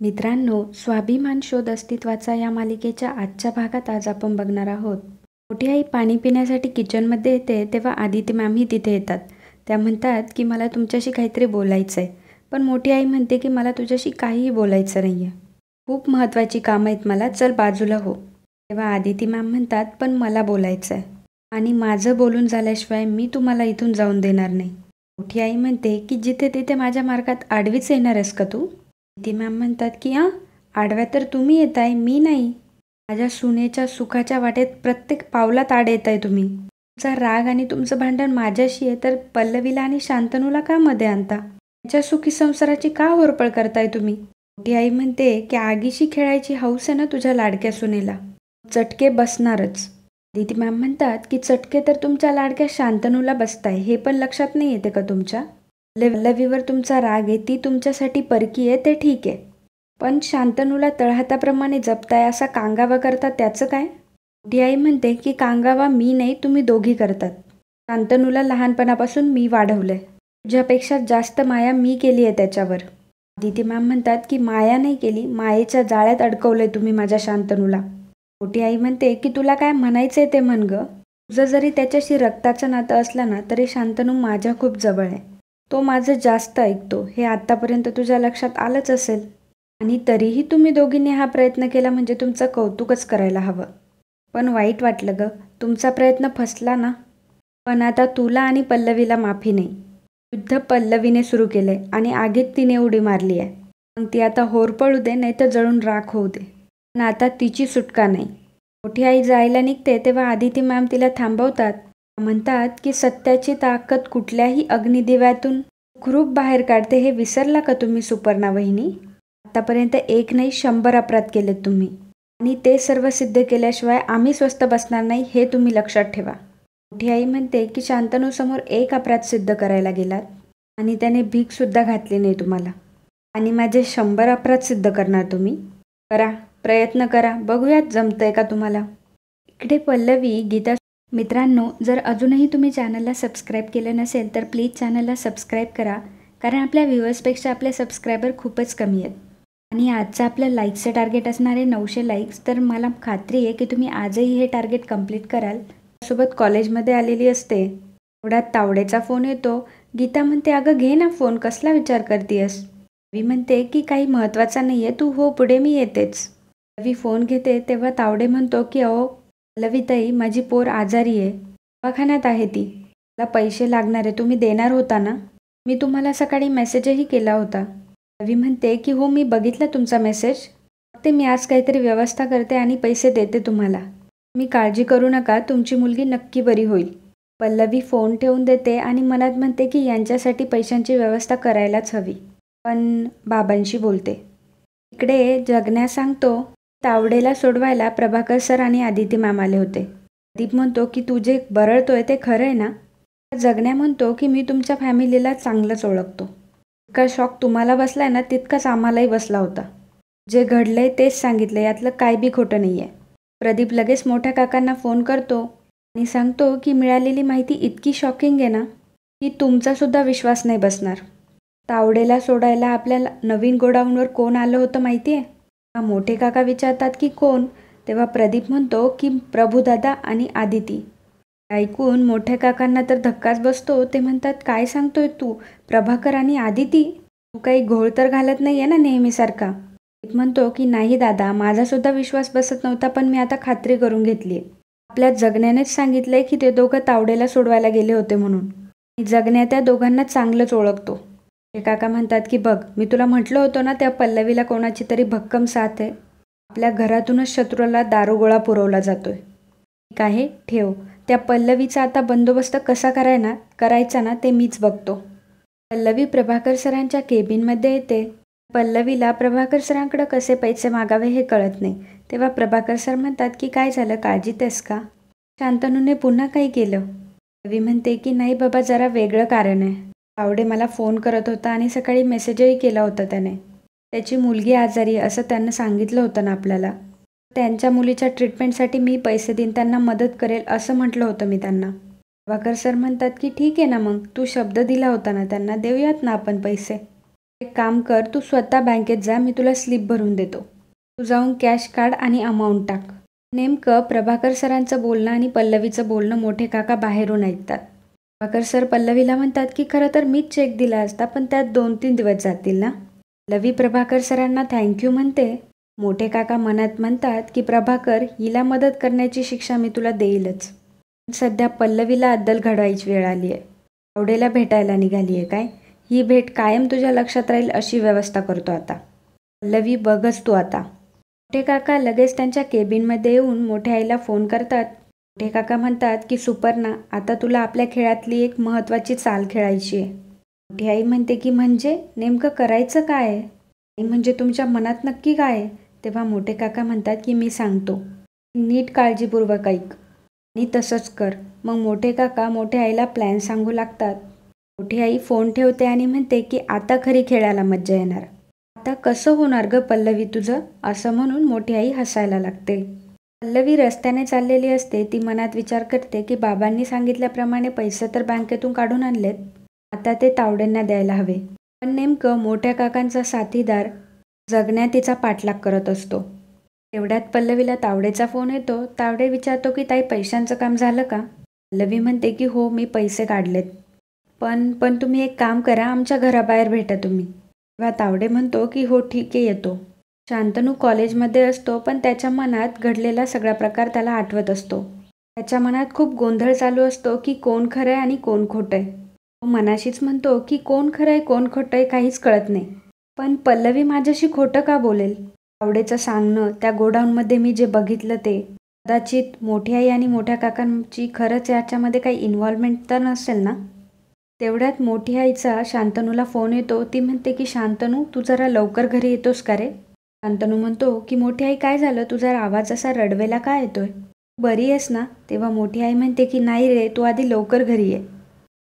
मित्रांनो, स्वाभिमान शोध अस्तित्वाचा या मालिकेच्या आजच्या भागात आज आपण बघणार आहोत. मोठी आई पाणी पिण्यासाठी किचनमध्ये येते तेव्हा आदिती मॅमही तिथे येतात. त्या म्हणतात की मला तुमच्याशी काहीतरी बोलायचं आहे. पण मोठी आई म्हणते की मला तुझ्याशी काहीही बोलायचं नाही आहे. खूप महत्त्वाची कामं आहेत मला, चल बाजूला हो. तेव्हा आदिती मॅम म्हणतात पण मला बोलायचं आहे आणि माझं बोलून झाल्याशिवाय मी तुम्हाला इथून जाऊन देणार नाही. मोठी आई म्हणते की जिथे तिथे माझ्या मार्गात आडवीच येणार आहेस का तू? ती मॅम म्हणतात की हां, आडव्या तर तुम्ही येताय, मी नाही. माझ्या सुनेच्या सुखाच्या वाटेत प्रत्येक पावलात आड येताय तुम्ही. तुमचा राग आणि तुमचं भांडण माझ्याशी आहे तर पल्लवीला आणि शांतनूला का मध्ये आणता? त्यांच्या सुखी संसाराची का होरपळ करताय तुम्ही? मोठी आई म्हणते की आगीशी खेळायची हौस आहे ना तुझ्या लाडक्या सुनेला, चटके बसणारच. दिती मॅम म्हणतात की चटके तर तुमच्या लाडक्या शांतनूला बसताय, हे पण लक्षात नाही येते का तुमच्या? पल्लवीवर तुमचा राग आहे, ती तुमच्यासाठी परकी आहे ते ठीक आहे, पण शांतनूला तळहाताप्रमाणे जपताय, असा कांगावा करता त्याचं काय? मोठी आई म्हणते की कांगावा मी नाही, तुम्ही दोघी करतात. शांतनूला लहानपणापासून मी वाढवलंय, तुझ्यापेक्षा जास्त माया मी केली आहे त्याच्यावर. आदिती मॅम म्हणतात की माया नाही केली, मायेच्या जाळ्यात अडकवलंय तुम्ही माझ्या शांतनूला. मोठी आई म्हणते की तुला काय म्हणायचंय ते म्हण गं. तुझं जरी त्याच्याशी रक्ताचं नातं असलं ना तरी शांतनू माझ्या खूप जवळ आहे. तो माझं जास्त ऐकतो, हे आत्तापर्यंत तुझ्या लक्षात आलंच असेल. आणि तरीही तुम्ही दोघींनी हा प्रयत्न केला म्हणजे तुमचं कौतुकच करायला हवं. पण वाईट वाटलं गं, तुमचा प्रयत्न फसला ना. पण आता तुला आणि पल्लवीला माफी नाही. युद्ध पल्लवीने सुरू केलंय आणि आगीत तिने उडी मारली आहे. मग ती आता होरपळू दे नाही तर जळून राख होऊ दे, पण आता तिची सुटका नाही. मोठी आई जायला निघते तेव्हा आदिती मॅम तिला थांबवतात. म्हणतात की सत्याची ताकद कुठल्याही अग्निदिव्यातून सुखरूप बाहेर काढते, हे विसरला का तुम्ही सुपर्णा वहिनी? आतापर्यंत एक नाही 100 अपराध केलेत तुम्ही आणि ते सर्व सिद्ध केल्याशिवाय आम्ही स्वस्थ बसणार नाही, हे तुम्ही लक्षात ठेवा. मोठी आई म्हणते की शांतनूसमोर एक अपराध सिद्ध करायला गेलात आणि त्याने भीकसुद्धा घातली नाही तुम्हाला आणि माझे 100 अपराध सिद्ध करणार तुम्ही? करा, प्रयत्न करा, बघूयात जमतंय का तुम्हाला. इकडे पल्लवी गीता. मित्रांनो, जर अजूनही तुम्ही चॅनलला सबस्क्राईब केलं नसेल तर प्लीज चॅनलला सबस्क्राईब करा, कारण आपल्या व्ह्यूअर्सपेक्षा आपले सबस्क्रायबर खूपच कमी आहेत. आणि आजचं आपलं लाईक्सचं टार्गेट असणार आहे 900 लाईक्स, तर मला खात्री आहे की तुम्ही आजही हे टार्गेट कंप्लीट कराल. सोबत कॉलेजमध्ये आलेली असते एवढ्यात तावडेचा फोन येतो. गीता म्हणते अगं घे ना फोन, कसला विचार करतेस? रवी म्हणते की काही महत्त्वाचा नाही आहे, तू हो पुढे, मी येतेच. रवी फोन घेते तेव्हा तावडे म्हणतो की अहो पल्लवीताई, माझी पोर आजारी आहे, दवाखान्यात आहे ती, मला पैसे लागणार आहे, तुम्ही देणार होता ना? मी तुम्हाला सकाळी मेसेजही केला होता. रवी म्हणते की हो, मी बघितला तुमचा मेसेज, फक्त मी आज काहीतरी व्यवस्था करते आणि पैसे देते तुम्हाला. मी काळजी करू नका, तुमची मुलगी नक्की बरी होईल. पल्लवी फोन ठेवून देते आणि मनात म्हणते की यांच्यासाठी पैशांची व्यवस्था करायलाच हवी, पण बाबांशी बोलते. इकडे जगण्या सांगतो तावडेला सोडवायला प्रभाकर सर आणि आदिती मॅम आले होते. प्रदीप म्हणतो की तू जे बरळतोय ते खरं आहे ना? जगण्या म्हणतो की मी तुमच्या फॅमिलीला चांगलंच ओळखतो. इतका शॉक तुम्हाला बसलाय ना तितकाच आम्हालाही बसला होता. जे घडलंय तेच सांगितलं, यातलं काय बी खोटं नाही आहे. प्रदीप लगेच मोठ्या काकांना फोन करतो आणि सांगतो की मिळालेली माहिती इतकी शॉकिंग आहे ना की तुमचासुद्धा विश्वास नाही बसणार. तावडेला सोडायला आपल्याला नवीन गोडाऊनवर कोण आलं होतं माहिती आहे? मोठे काका विचारतात की कोण? तेव्हा प्रदीप म्हणतो की प्रभुदादा आणि आदिती. ऐकून मोठ्या काकांना तर धक्काच बसतो. ते म्हणतात काय सांगतोय तू, प्रभाकर आणि आदिती? तू काही घोळ तर घालत नाही आहे ना नेहमीसारखा? प्रदीप म्हणतो की नाही दादा, माझासुद्धा विश्वास बसत नव्हता, पण मी आता खात्री करून घेतली आहे. आपल्या जगण्यानेच सांगितलंय की ते दोघं तावडेला सोडवायला गेले होते म्हणून. जगण्या त्या दोघांना चांगलंच ओळखतो. ते काका म्हणतात की बघ, मी तुला म्हटलं होतं ना त्या पल्लवीला कोणाची तरी भक्कम साथ आहे. आपल्या घरातूनच शत्रूला दारुगोळा पुरवला जातोय. ठीक आहे, ठेव. त्या पल्लवीचा आता बंदोबस्त कसा करायचा ना ते मीच बघतो. पल्लवी प्रभाकर सरांच्या केबिनमध्ये येते. पल्लवीला प्रभाकर सरांकडे कसे पैसे मागावे हे कळत नाही. तेव्हा प्रभाकर सर म्हणतात की काय झालं, काळजीत आहेस का? शांतनूने पुन्हा काही केलं? पल्लवी म्हणते की नाही बाबा, जरा वेगळं कारण आहे. तावडे मला फोन करत होता आणि सकाळी मेसेजही केला होता त्याने. त्याची मुलगी आजारी असं त्यांना सांगितलं होतं ना आपल्याला. त्यांच्या मुलीच्या ट्रीटमेंटसाठी मी पैसे देईन, त्यांना मदत करेल असं म्हटलं होतं मी त्यांना. प्रभाकर सर म्हणतात की ठीक आहे ना, मग तू शब्द दिला होता ना त्यांना, देऊयात ना आपण पैसे. एक काम कर, तू स्वतः बँकेत जा, मी तुला स्लिप भरून देतो. तू जाऊन कॅश काढ आणि अमाऊंट टाक. नेमकं प्रभाकर सरांचं बोलणं आणि पल्लवीचं बोलणं मोठे काका बाहेरून ऐकतात. प्रभाकर सर पल्लवीला म्हणतात की खरं तर मीच चेक दिला असता, पण त्यात 2-3 दिवस जातील ना. पल्लवी प्रभाकर सरांना थँक्यू म्हणते. मोठे काका मनात म्हणतात की प्रभाकर, हिला मदत करण्याची शिक्षा मी तुला देईलच. सध्या पल्लवीला अद्दल घडवायची वेळ आली आहे. तावडेला भेटायला निघाली आहे काय? ही भेट कायम तुझ्या लक्षात राहील अशी व्यवस्था करतो आता. पल्लवी, बघच तू आता. मोठे काका लगेच त्यांच्या केबिनमध्ये येऊन मोठ्या आईला फोन करतात. मोठे काका म्हणतात की सुपर्णा, आता तुला आपल्या खेळातली एक महत्त्वाची चाल खेळायची आहे. मोठी आई म्हणते की म्हणजे नेमकं करायचं काय आहे? आई म्हणजे तुमच्या मनात नक्की काय आहे? तेव्हा मोठे काका म्हणतात की मी सांगतो, नीट काळजीपूर्वक ऐक आणि तसंच कर. मग मोठे काका मोठ्या आईला प्लॅन सांगू लागतात. मोठी आई फोन ठेवते आणि म्हणते की आता खरी खेळायला मज्जा येणार. आता कसं होणार गं पल्लवी तुझं? असं म्हणून मोठी आई हसायला लागते. पल्लवी रस्त्याने चाललेली असते. ती मनात विचार करते की बाबांनी सांगितल्याप्रमाणे पैसे तर बँकेतून काढून आणलेत, आता ते तावडेंना द्यायला हवे. पण नेमकं मोठ्या काकांचा साथीदार जगण्या तिचा पाठलाग करत असतो. तेवढ्यात पल्लवीला तावडेचा फोन येतो. तावडे विचारतो की ताई, पैशांचं काम झालं का? पल्लवी म्हणते की हो, मी पैसे काढलेत. पण पण तुम्ही एक काम करा, आमच्या घराबाहेर भेटा तुम्ही. तेव्हा तावडे म्हणतो की हो ठीक आहे, येतो. शांतनू कॉलेजमध्ये असतो, पण त्याच्या मनात घडलेला सगळा प्रकार त्याला आठवत असतो. त्याच्या मनात खूप गोंधळ चालू असतो की कोण खरं आहे आणि कोण खोटं आहे. तो मनाशीच म्हणतो की कोण खरं आहे कोण खोटं आहे काहीच कळत नाही. पण पल्लवी माझ्याशी खोटं का बोलेल? तावडेचं सांगणं, त्या गोडाऊनमध्ये मी जे बघितलं ते, कदाचित मोठी आई आणि मोठ्या काकांची खरंच याच्यामध्ये काही इन्व्हॉल्वमेंट तर नसेल ना. तेवढ्यात मोठी आईचा शांतनूला फोन येतो. ती म्हणते की शांतनू, तू जरा लवकर घरी येतोस का रे? शांतनू म्हणतो की मोठी आई, काय झालं? तुझा आवाज असा रडवेला का येतोय? बरी आहेस ना? तेव्हा मोठी आई म्हणते की नाही रे, तू आधी लवकर घरी ये.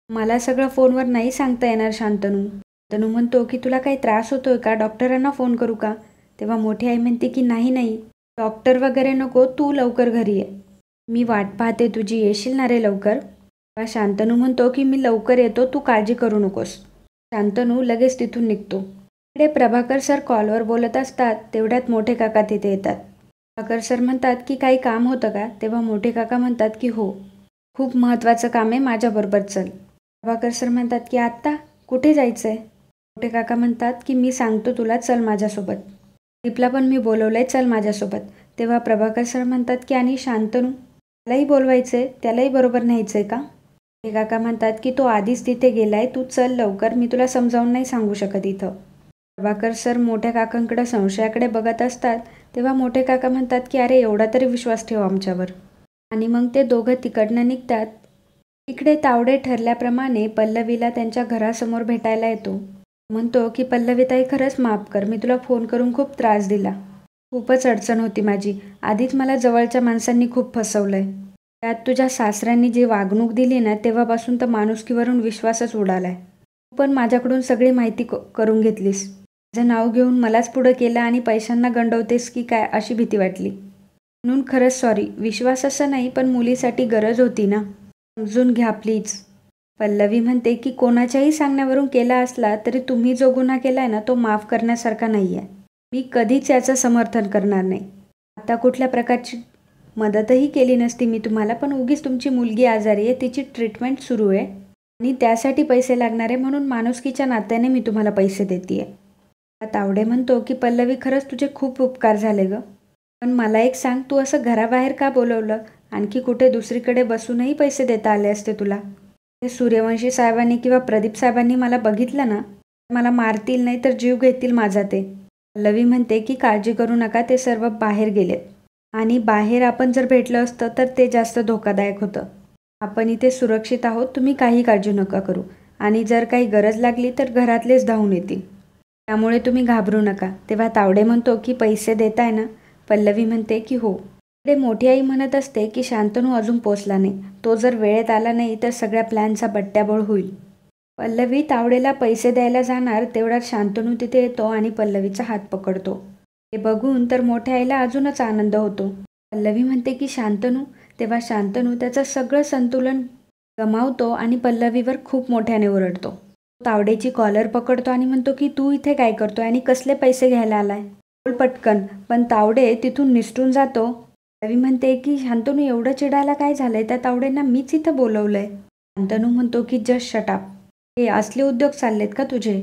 मला सगळं फोनवर नाही सांगता येणार शांतनू. शांतनू म्हणतो की तुला काही त्रास होतोय का? डॉक्टरांना फोन करू का? तेव्हा मोठी आई म्हणते की नाही नाही, डॉक्टर वगैरे नको, तू लवकर घरी ये. मी वाट पाहते तुझी, येशील ना रे लवकर? तेव्हा शांतनू म्हणतो की मी लवकर येतो, तू काळजी करू नकोस. शांतनू लगेच तिथून निघतो. इकडे प्रभाकर सर कॉलवर बोलत असतात. तेवढ्यात मोठे काका तिथे येतात. प्रभाकर सर म्हणतात की काही काम होतं का? तेव्हा मोठे काका म्हणतात की हो, खूप महत्त्वाचं काम आहे, माझ्याबरोबर चल. प्रभाकर सर म्हणतात की आत्ता कुठे जायचं आहे? मोठे काका म्हणतात की मी सांगतो तुला, चल माझ्यासोबत. दीपला पण मी बोलवलं आहे, चल माझ्यासोबत. तेव्हा प्रभाकर सर म्हणतात की आणि शांतनू, त्यालाही बोलवायचं आहे, त्यालाही बरोबर न्यायचं आहे का? मोठे काका म्हणतात की तो आधीच तिथे गेलाय, तू चल लवकर, मी तुला समजावून नाही सांगू शकत इथं. प्रभाकर सर मोठ्या काकांकडे संशयाकडे बघत असतात. तेव्हा मोठे काका म्हणतात की अरे, एवढा तरी विश्वास ठेव आमच्यावर. आणि मग ते दोघं तिकडनं निघतात. इकडे तावडे ठरल्याप्रमाणे पल्लवीला त्यांच्या घरासमोर भेटायला येतो. म्हणतो की पल्लवीताई, खरंच माफ कर, मी तुला फोन करून खूप त्रास दिला. खूपच अडचण होती माझी. आधीच मला जवळच्या माणसांनी खूप फसवलंय. त्यात तुझ्या सासऱ्यांनी जी वागणूक दिली ना, तेव्हापासून तर माणुसकीवरून विश्वासच उडालाय. तू पण माझ्याकडून सगळी माहिती करून घेतलीस. माझं नाव घेऊन मलाच पुढं केलं आणि पैशांना गंडवतेस की काय अशी भीती वाटली. म्हणून खरंच सॉरी. विश्वास असं नाही, पण मुलीसाठी गरज होती ना, समजून घ्या प्लीज. पल्लवी म्हणते की कोणाच्याही सांगण्यावरून केला असला तरी तुम्ही जो गुन्हा केलाय ना, तो माफ करण्यासारखा नाही आहे. मी कधीच याचं समर्थन करणार नाही. आता कुठल्या प्रकारची मदतही केली नसती मी तुम्हाला, पण उगीच तुमची मुलगी आजारी आहे, तिची ट्रीटमेंट सुरू आहे आणि त्यासाठी पैसे लागणार आहे, म्हणून माणुसकीच्या नात्याने मी तुम्हाला पैसे देते. तावडे म्हणतो की पल्लवी, खरंच तुझे खूप उपकार झाले गं. पण मला एक सांग, तू असं घराबाहेर का बोलवलं? आणखी कुठे दुसरीकडे बसूनही पैसे देता आले असते तुला. ते सूर्यवंशी साहेबांनी किंवा प्रदीप साहेबांनी मला बघितलं ना, मला मारतील, नाही तर जीव घेतील माझा ते. पल्लवी म्हणते की काळजी करू नका, ते सर्व बाहेर गेलेत आणि बाहेर आपण जर भेटलं असतं तर ते जास्त धोकादायक होतं. आपण इथे सुरक्षित आहोत, तुम्ही काही काळजी नका करू. आणि जर काही गरज लागली तर घरातलेच धावून येतील, त्यामुळे तुम्ही घाबरू नका. तेव्हा तावडे म्हणतो की पैसे देताय ना? पल्लवी म्हणते की हो. इकडे मोठी आई म्हणत असते की शांतनू अजून पोचला नाही, तो जर वेळेत आला नाही तर सगळ्या प्लॅनचा बट्ट्याबोळ होईल. पल्लवी तावडेला पैसे द्यायला जाणार, तेवढ्यात शांतनू तिथे येतो आणि पल्लवीचा हात पकडतो. हे बघून तर मोठ्या आईला अजूनच आनंद होतो. पल्लवी म्हणते की शांतनू. तेव्हा शांतनू त्याचं सगळं संतुलन गमावतो आणि पल्लवीवर खूप मोठ्याने ओरडतो. तावडेची कॉलर पकडतो आणि म्हणतो की तू इथे काय करतोय आणि कसले पैसे घ्यायला आलाय? बोल पटकन. पण तावडे तिथून निसटून जातो. रवी म्हणते की शांतनू एवढं चिडायला काय झालंय? त्या तावडेंना मीच इथं बोलवलंय. शांतनू म्हणतो की जस्ट शट अप. हे असले उद्योग चाललेत का तुझे?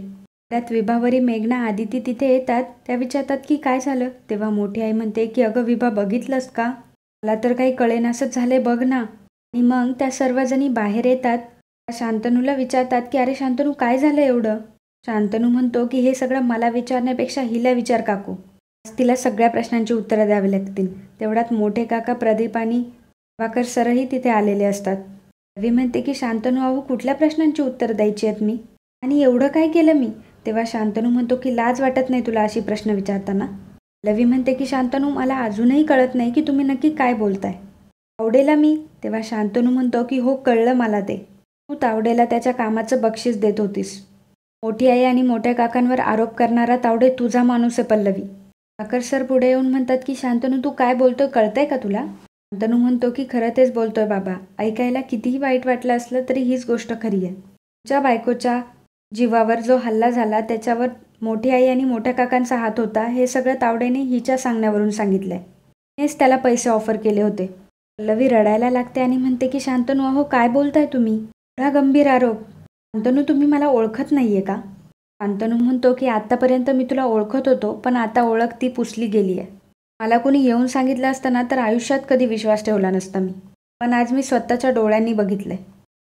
त्यात विभावरी मेघना आदिती तिथे येतात. त्या विचारतात की काय झालं? तेव्हा मोठी आई म्हणते की अगं विभा बघितलंस का? मला तर काही कळेनासच झालंय बघ ना. आणि मग त्या सर्वजणी बाहेर येतात. शांतनूला विचारतात की अरे शांतनू काय झालं एवढं? शांतनू म्हणतो की हे सगळं मला विचारण्यापेक्षा हिला विचार काकू. आज तिला सगळ्या प्रश्नांची उत्तरं द्यावी लागतील. तेवढ्यात मोठे काका प्रदीप आणि प्रभाकर सरही तिथे आलेले असतात. रवी म्हणते की शांतनू अहो कुठल्या प्रश्नांची उत्तरं द्यायची आहेत मी? आणि एवढं काय केलं मी? तेव्हा शांतनू म्हणतो की लाज वाटत नाही तुला अशी प्रश्न विचारताना? रवी म्हणते की शांतनू मला अजूनही कळत नाही की तुम्ही नक्की काय बोलताय. तावडेला मी? तेव्हा शांतनू म्हणतो की हो कळलं मला ते. तू तावडेला त्याच्या कामाचं बक्षीस देत होतीस. मोठी आई आणि मोठ्या काकांवर आरोप करणारा तावडे तुझा माणूस आहे पल्लवी. प्रभाकर सर पुढे येऊन म्हणतात की शांतनू तू काय बोलतोय कळतंय का तुला? शांतनू म्हणतो की खरं तेच बोलतोय बाबा. ऐकायला कितीही वाईट वाटलं असलं तरी हीच गोष्ट खरी आहे. तुमच्या बायकोच्या जीवावर जो हल्ला झाला त्याच्यावर मोठी आई आणि मोठ्या काकांचा हात होता हे सगळं तावडेने हिच्या सांगण्यावरून सांगितलंय. तिनेच त्याला पैसे ऑफर केले होते. पल्लवी रडायला लागते आणि म्हणते की शांतनू अहो काय बोलताय तुम्ही? एवढा गंभीर आरोप. शांतनू तुम्ही मला ओळखत नाहीये का? शांतनू म्हणतो की आत्तापर्यंत मी तुला ओळखत होतो पण आता ओळख ती पुसली गेली आहे. मला कोणी येऊन सांगितलं असतं ना तर आयुष्यात कधी विश्वास ठेवला नसता मी. पण आज मी स्वतःच्या डोळ्यांनी बघितलंय.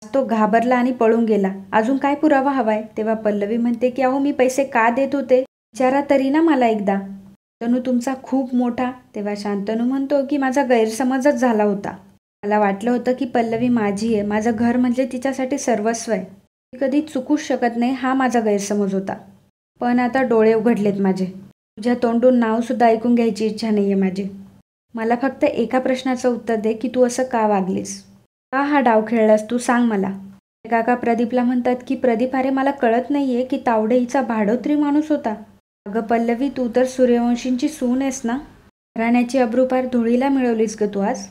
आज तो घाबरला आणि पळून गेला. अजून काय पुरावा हवाय? तेव्हा पल्लवी म्हणते की अहो मी पैसे का देत होते विचारा तरी ना मला एकदा. शांतनू तुमचा खूप मोठा. तेव्हा शांतनू म्हणतो की माझा गैरसमजच झाला होता. मला वाटलं होतं की पल्लवी माझी आहे. माझं घर म्हणजे तिच्यासाठी सर्वस्व आहे. ती कधी चुकूच शकत नाही हा माझा गैरसमज होता. पण आता डोळे उघडलेत माझे. तुझ्या तोंडून नावसुद्धा ऐकून घ्यायची इच्छा नाही आहे माझी. मला फक्त एका प्रश्नाचं उत्तर दे की तू असं का वागलीस? का हा डाव खेळलास तू सांग मला. काका प्रदीपला म्हणतात की प्रदीप अरे मला कळत नाहीये की तावडे हिचा भाडोत्री माणूस होता. अगं पल्लवी तू तर सूर्यवंशींची सून आहेस ना. घराण्याची अब्रूपार धुळीला मिळवलीस ग तू आज.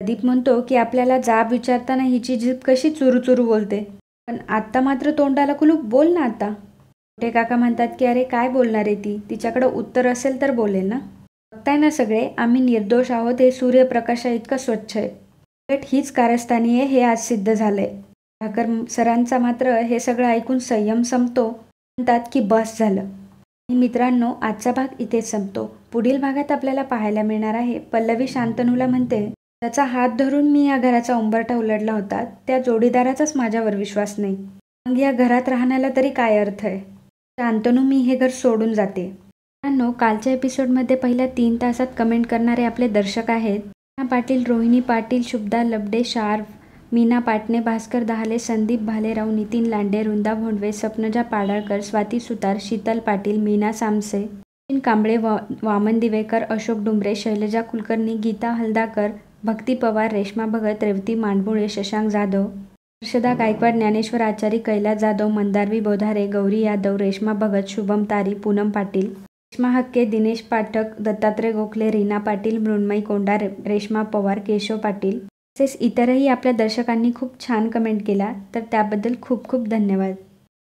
प्रदीप म्हणतो की आपल्याला जाब विचारताना हिची जीभ कशी चुरू बोलते. पण आत्ता मात्र तोंडाला कुलूप बोल ना आता. मोठे काका म्हणतात की अरे काय बोलणार आहे ती? तिच्याकडं उत्तर असेल तर बोलेल ना. बघताय ना सगळे आम्ही निर्दोष आहोत. हे सूर्यप्रकाशा इतकं स्वच्छ आहे. उलट हीच कारस्थानी आहे हे आज सिद्ध झालंय. प्रभाकर सरांचा मात्र हे सगळं ऐकून संयम संपतो. म्हणतात की बस झालं. आणि मित्रांनो आजचा भाग इथेच संपतो. पुढील भागात आपल्याला पाहायला मिळणार आहे पल्लवी शांतनूला म्हणते त्याचा हात धरून मी या घराचा उंबरठा उलटला होता त्या जोडीदाराचाच माझ्यावर विश्वास नाही. मग या घरात राहण्याला तरी काय अर्थ आहे? शांतनू मी हे घर सोडून जाते. मित्रांनो कालच्या एपिसोडमध्ये पहिल्या 3 तासात कमेंट करणारे आपले दर्शक आहेत मीना पाटील, रोहिणी पाटील, शुभदा लबडे, शार्फ, मीना पाटणे, भास्कर दहाले, संदीप भालेराव, नितीन लांडे, वृंदा भोंडवे, सपनजा पाडाळकर, स्वाती सुतार, शीतल पाटील, मीना सामसे, सचिन कांबळे, वामन दिवेकर, अशोक डुंबरे, शैलजा कुलकर्णी, गीता हलदाकर, भक्ती पवार, रेश्मा भगत, रेवती मांडभुळे, शशांक जाधव, हर्षदा गायकवाड, ज्ञानेश्वर आचारी, कैलास जाधव, मंदारवी बोधारे, गौरी यादव, रेश्मा भगत, शुभम तारी, पूनम पाटील, रेश्मा हक्के, दिनेश पाठक, दत्तात्रय गोखले, रीना पाटील, मृण्मयी कोंडार, रेश्मा पवार, केशव पाटील तसेच इतरही आपल्या दर्शकांनी खूप छान कमेंट केला तर त्याबद्दल खूप खूप धन्यवाद.